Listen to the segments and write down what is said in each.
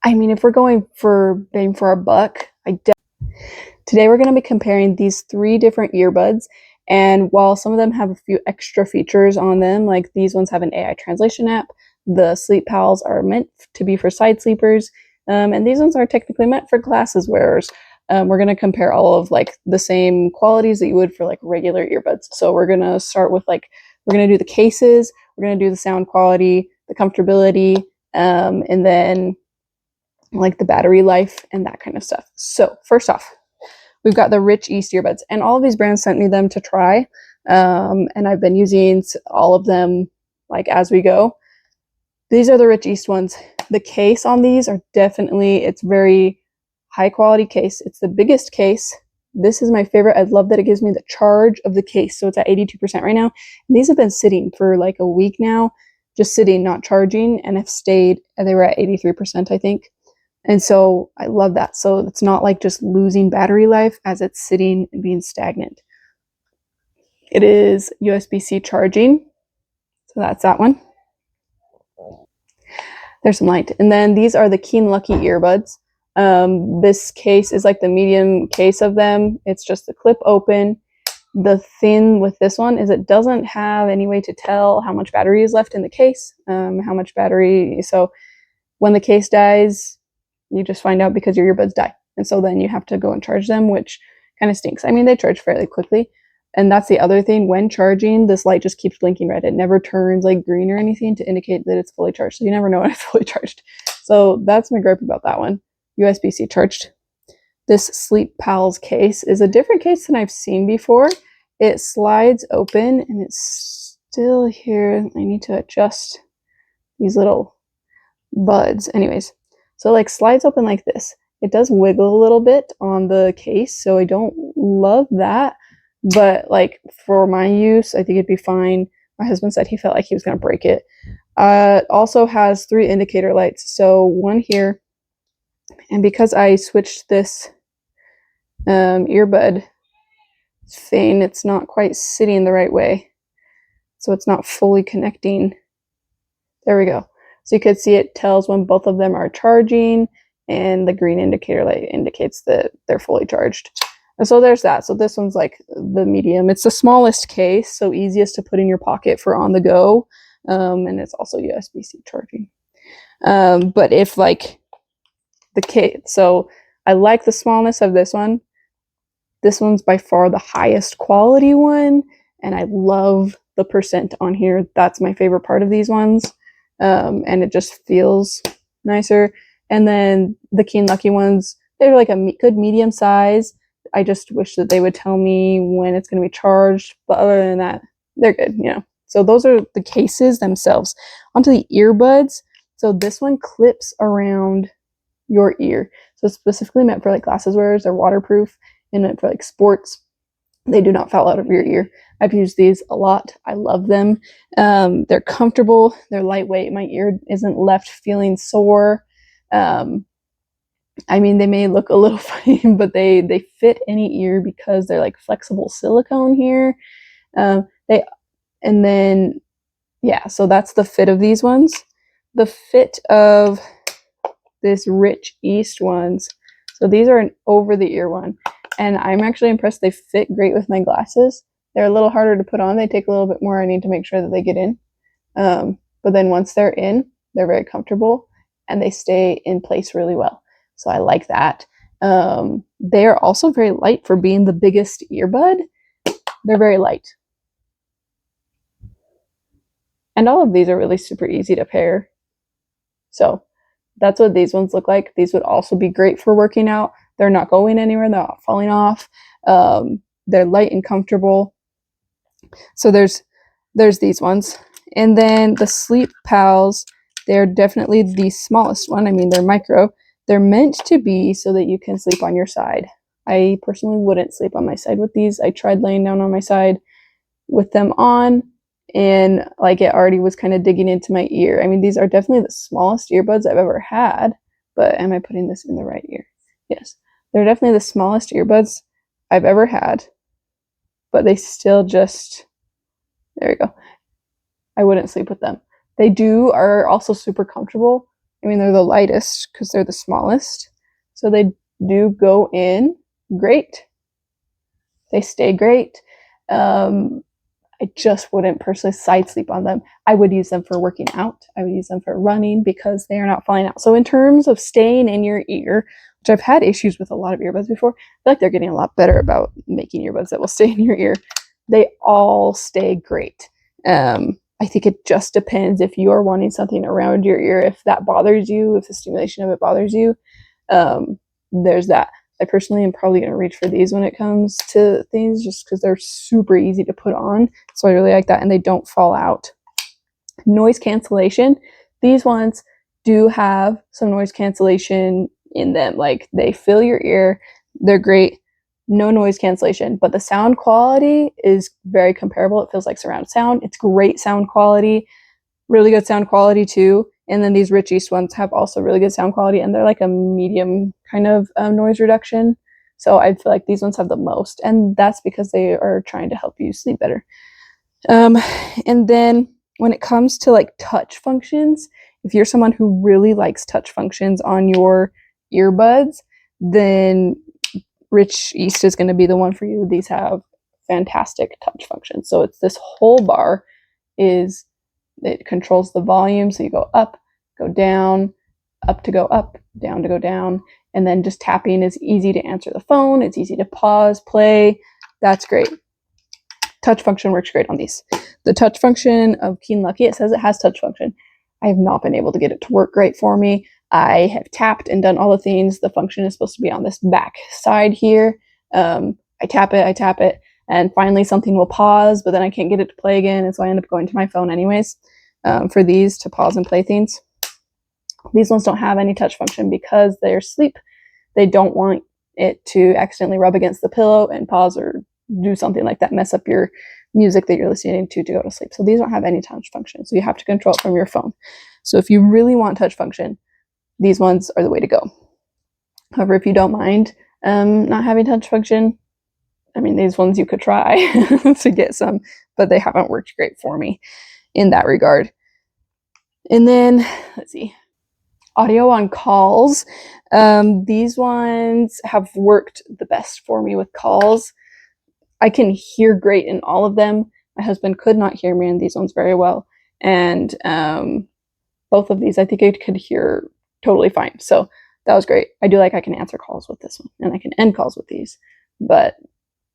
I mean, if we're going for bang for our buck, today we're going to be comparing these 3 different earbuds. And while some of them have a few extra features on them, like these ones have an AI translation app, the Sleep Pals are meant to be for side sleepers, and these ones are technically meant for glasses wearers. We're going to compare all of like the same qualities that you would for like regular earbuds. So we're going to start with we're going to do the cases, we're going to do the sound quality, the comfortability, and then like the battery life and that kind of stuff. So first off, we've got the Rich East earbuds, and all of these brands sent me them to try, and I've been using all of them like as we go. These are the Rich East ones. The case on these are definitely, it's very high quality case. It's the biggest case. This is my favorite. I love that it gives me the charge of the case. So it's at 82% right now. And these have been sitting for like a week now, just sitting, not charging, and have stayed, and they were at 83%, I think. And so I love that. So it's not like just losing battery life as it's sitting and being stagnant. It is USB-C charging. So that's that one. There's some light. And then these are the Keen Lucky earbuds. This case is like the medium case of them. It's just the clip open. The thing with this one is it doesn't have any way to tell how much battery is left in the case, how much battery. So when the case dies, you just find out because your earbuds die. And so then you have to go and charge them, which kind of stinks. I mean, they charge fairly quickly. And that's the other thing. When charging, this light just keeps blinking red. It never turns like green or anything to indicate that it's fully charged. So you never know when it's fully charged. So that's my gripe about that one. USB-C charged. This Sleep Pals case is a different case than I've seen before. It slides open and it's still here. I need to adjust these little buds. Anyways, so like slides open like this. It does wiggle a little bit on the case, so I don't love that. But like for my use, I think it'd be fine. My husband said he felt like he was going to break it. It also has 3 indicator lights. So one here, and because I switched this earbud thing, it's not quite sitting the right way. So it's not fully connecting. There we go. So you could see it tells when both of them are charging, and the green indicator light indicates that they're fully charged. And so there's that. So this one's like the medium. It's the smallest case, so easiest to put in your pocket for on the go. And it's also USB-C charging. But if like the case, so I like the smallness of this one. This one's by far the highest quality one, and I love the percent on here. That's my favorite part of these ones. And it just feels nicer. And then the Keen Lucky ones, they're like a good medium size. I just wish that they would tell me when it's going to be charged. But other than that, they're good, you know. So those are the cases themselves. Onto the earbuds. So this one clips around your ear. So it's specifically meant for like glasses wearers. They're waterproof, and for like sports, they do not fall out of your ear. I've used these a lot. I love them. They're comfortable. They're lightweight. My ear isn't left feeling sore. I mean, they may look a little funny, but they fit any ear because they're like flexible silicone here. They and then yeah, so that's the fit of these ones. The fit of this Rich East ones. So these are an over the ear one, and I'm actually impressed. They fit great with my glasses. They're a little harder to put on. They take a little bit more. I need to make sure that they get in. But then once they're in, they're very comfortable and they stay in place really well. So I like that. They are also very light for being the biggest earbud. They're very light. And all of these are really super easy to pair. So that's what these ones look like. These would also be great for working out. They're not going anywhere. They're not falling off. They're light and comfortable. So there's these ones. And then the Sleep Pals, they're definitely the smallest one. I mean, they're micro. They're meant to be so that you can sleep on your side. I personally wouldn't sleep on my side with these. I tried laying down on my side with them on, and like it already was kind of digging into my ear. I mean, these are definitely the smallest earbuds I've ever had, but am I putting this in the right ear? Yes. They're definitely the smallest earbuds I've ever had, but they still just, there we go. I wouldn't sleep with them. They are also super comfortable. I mean, they're the lightest because they're the smallest. So they do go in great. They stay great. I just wouldn't personally side sleep on them. I would use them for working out. I would use them for running because they are not falling out. So in terms of staying in your ear, which I've had issues with a lot of earbuds before, I feel like they're getting a lot better about making earbuds that will stay in your ear. They all stay great. I think it just depends if you are wanting something around your ear, if that bothers you, if the stimulation of it bothers you. There's that. I personally am probably going to reach for these when it comes to things just because they're super easy to put on. So I really like that, and they don't fall out. Noise cancellation. These ones do have some noise cancellation in them. Like, they fill your ear. They're great. No noise cancellation, but the sound quality is very comparable. It feels like surround sound. It's great sound quality. Really good sound quality too. And then these Rich East ones have also really good sound quality, and they're like a medium kind of noise reduction. So I feel like these ones have the most, and that's because they are trying to help you sleep better. And then when it comes to like touch functions, if you're someone who really likes touch functions on your earbuds, then Rich East is going to be the one for you. These have fantastic touch functions. So it's this whole bar is it controls the volume. So you go up, go down, up to go up, down to go down. And then just tapping is easy to answer the phone. It's easy to pause, play. That's great. Touch function works great on these. The touch function of Keen Lucky, it says it has touch function. I have not been able to get it to work great for me. I have tapped and done all the things. The function is supposed to be on this back side here. I tap it, and finally something will pause, but then I can't get it to play again, and so I end up going to my phone anyways for these to pause and play things. These ones don't have any touch function because they're asleep. They don't want it to accidentally rub against the pillow and pause or do something like that, mess up your music that you're listening to go to sleep. So these don't have any touch function, so you have to control it from your phone. So if you really want touch function, these ones are the way to go. However, if you don't mind not having touch function, I mean, these ones you could try to get some, but they haven't worked great for me in that regard. And then, let's see, audio on calls. These ones have worked the best for me with calls. I can hear great in all of them. My husband could not hear me in these ones very well. And both of these, I think I could hear totally fine. So that was great. I do like I can answer calls with this one, and I can end calls with these, but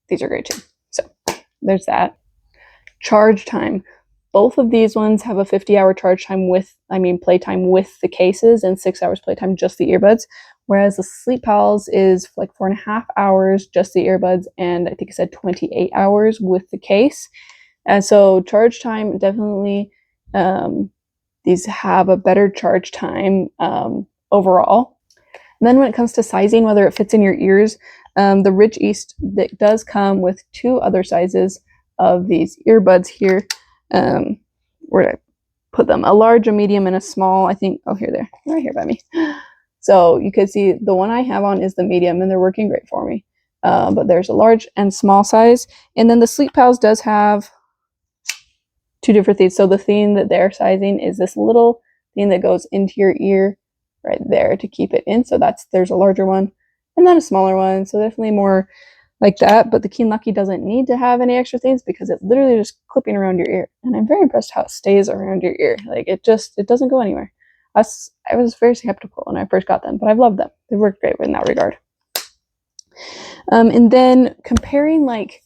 these are great too. So there's that. Charge time. Both of these ones have a 50-hour charge time playtime with the cases, and 6 hours playtime, just the earbuds. Whereas the Sleep Pals is like 4.5 hours, just the earbuds, and I think it said 28 hours with the case. And so charge time, definitely, these have a better charge time overall. And then when it comes to sizing, whether it fits in your ears, the Rich East that does come with 2 other sizes of these earbuds here. Where did I put them? A large, a medium, and a small. I think, oh, here they're right here by me. So you can see the one I have on is the medium, and they're working great for me. But there's a large and small size. And then the Sleep Pals does have 2 different things. So the thing that they're sizing is this little thing that goes into your ear right there to keep it in. So there's a larger one and then a smaller one. So definitely more like that. But the Keen Lucky doesn't need to have any extra things because it's literally just clipping around your ear. And I'm very impressed how it stays around your ear. Like, it doesn't go anywhere. I was very skeptical when I first got them, but I've loved them. They worked great in that regard. And then comparing like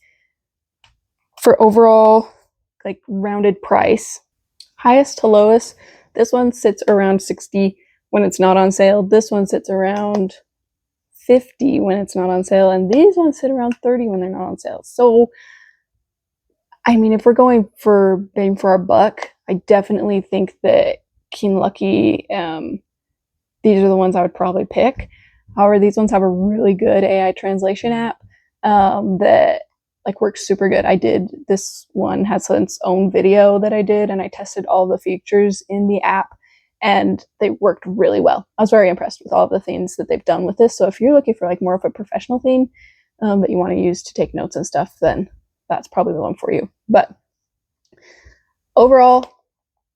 for overall like rounded price, highest to lowest, this one sits around $60 when it's not on sale. This one sits around $50 when it's not on sale, and these ones sit around $30 when they're not on sale. So I mean, if we're going for bang for our buck, I definitely think that Keen Lucky, these are the ones I would probably pick. However, these ones have a really good AI translation app that like works super good. This one has its own video that I did, and I tested all the features in the app, and they worked really well. I was very impressed with all of the things that they've done with this. So if you're looking for like more of a professional thing that you want to use to take notes and stuff, then that's probably the one for you. But overall,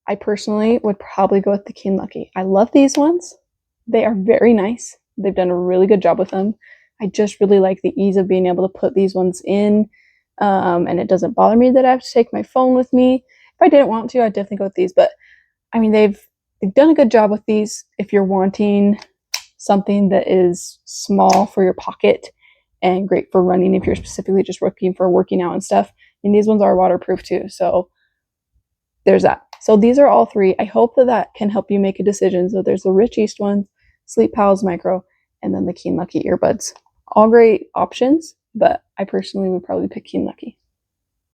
I personally would probably go with the Keen Lucky. I love these ones. They are very nice. They've done a really good job with them. I just really like the ease of being able to put these ones in, and it doesn't bother me that I have to take my phone with me. If I didn't want to, I'd definitely go with these, but I mean, they've done a good job with these if you're wanting something that is small for your pocket and great for running if you're specifically just looking for working out and stuff. And these ones are waterproof too, so there's that. So these are all three. I hope that that can help you make a decision. So there's the Rich East ones, Sleep Pals Micro, and then the Keen Lucky earbuds. All great options, but I personally would probably pick Keen Lucky.